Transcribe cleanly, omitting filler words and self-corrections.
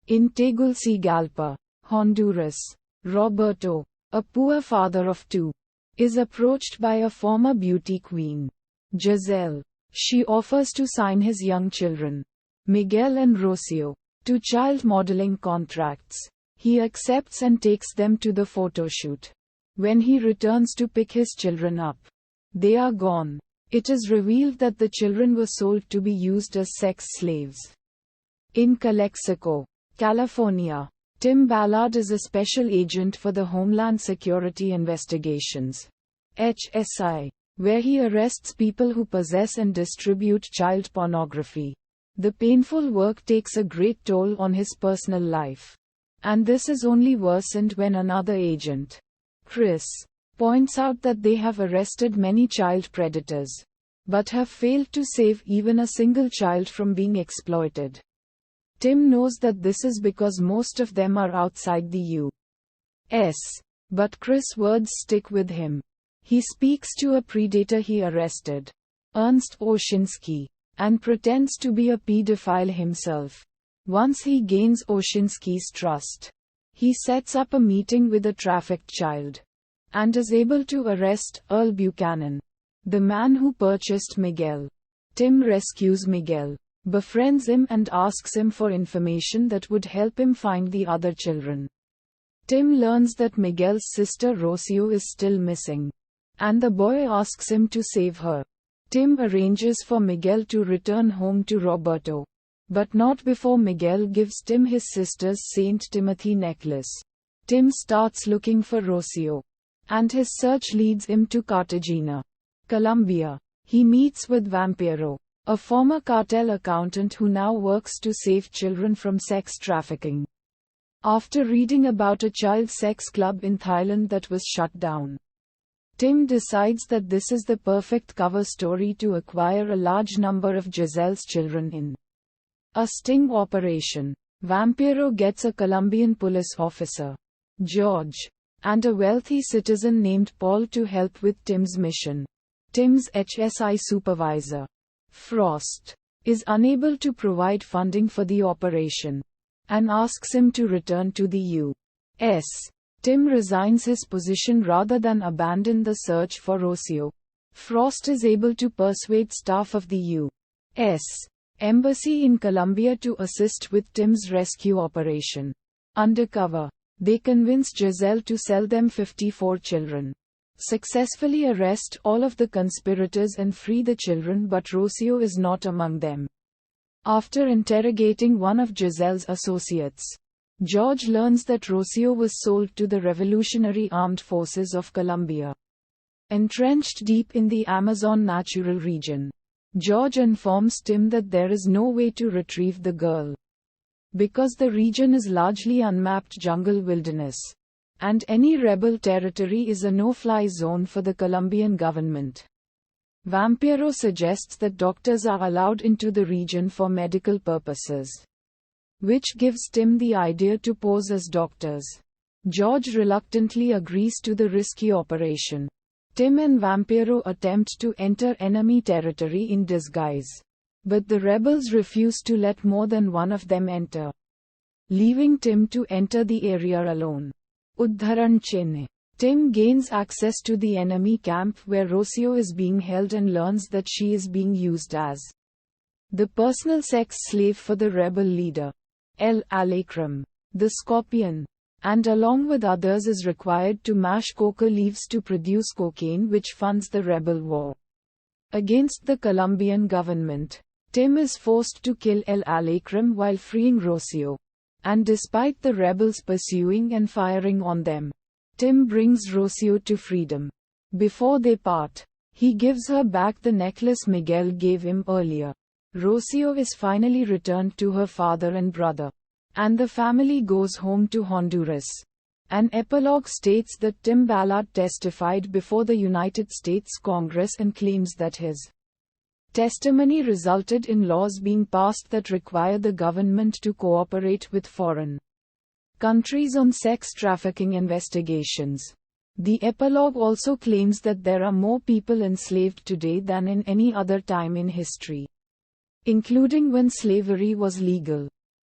In Tegucigalpa, Honduras, Roberto, a poor father of two, is approached by a former beauty queen, Giselle. She offers to sign his young children, Miguel and Rocio, to child modeling contracts. He accepts and takes them to the photo shoot. When he returns to pick his children up, they are gone. It is revealed that the children were sold to be used as sex slaves. In Calexico, California, Tim Ballard is a special agent for the Homeland Security Investigations (HSI), where he arrests people who possess and distribute child pornography. The painful work takes a great toll on his personal life. And this is only worsened when another agent, Chris, points out that they have arrested many child predators, but have failed to save even a single child from being exploited. Tim knows that this is because most of them are outside the U.S., but Chris' words stick with him. He speaks to a predator he arrested, Ernst Oshinsky, and pretends to be a pedophile himself. Once he gains Oshinsky's trust, he sets up a meeting with a trafficked child, and is able to arrest Earl Buchanan, the man who purchased Miguel. Tim rescues Miguel, befriends him and asks him for information that would help him find the other children. Tim learns that Miguel's sister Rocio is still missing, and the boy asks him to save her. Tim arranges for Miguel to return home to Roberto, but not before Miguel gives Tim his sister's St. Timothy necklace. Tim starts looking for Rocio, and his search leads him to Cartagena, Colombia. He meets with Vampiro, a former cartel accountant who now works to save children from sex trafficking. After reading about a child sex club in Thailand that was shut down, Tim decides that this is the perfect cover story to acquire a large number of Giselle's children in a sting operation. Vampiro gets a Colombian police officer, George, and a wealthy citizen named Paul to help with Tim's mission. Tim's HSI supervisor, Frost, is unable to provide funding for the operation, and asks him to return to the U.S. Tim resigns his position rather than abandon the search for Rocio. Frost is able to persuade staff of the U.S. Embassy in Colombia to assist with Tim's rescue operation. Undercover, they convince Giselle to sell them 54 children, successfully arrest all of the conspirators and free the children, but Rocio is not among them. After interrogating one of Giselle's associates, George learns that Rocio was sold to the Revolutionary Armed Forces of Colombia, entrenched deep in the Amazon natural region. George informs Tim that there is no way to retrieve the girl, because the region is largely unmapped jungle wilderness, and any rebel territory is a no-fly zone for the Colombian government. Vampiro suggests that doctors are allowed into the region for medical purposes, which gives Tim the idea to pose as doctors. George reluctantly agrees to the risky operation. Tim and Vampiro attempt to enter enemy territory in disguise, but the rebels refuse to let more than one of them enter, leaving Tim to enter the area alone. Uddharan Chenne. Tim gains access to the enemy camp where Rocio is being held and learns that she is being used as the personal sex slave for the rebel leader, El Alacram, the Scorpion, and along with others is required to mash coca leaves to produce cocaine, which funds the rebel war against the Colombian government. Tim is forced to kill El Alacram while freeing Rocio, and despite the rebels pursuing and firing on them, Tim brings Rocio to freedom. Before they part, he gives her back the necklace Miguel gave him earlier. Rocio is finally returned to her father and brother, and the family goes home to Honduras. An epilogue states that Tim Ballard testified before the United States Congress and claims that his testimony resulted in laws being passed that require the government to cooperate with foreign countries on sex trafficking investigations. The epilogue also claims that there are more people enslaved today than in any other time in history, including when slavery was legal.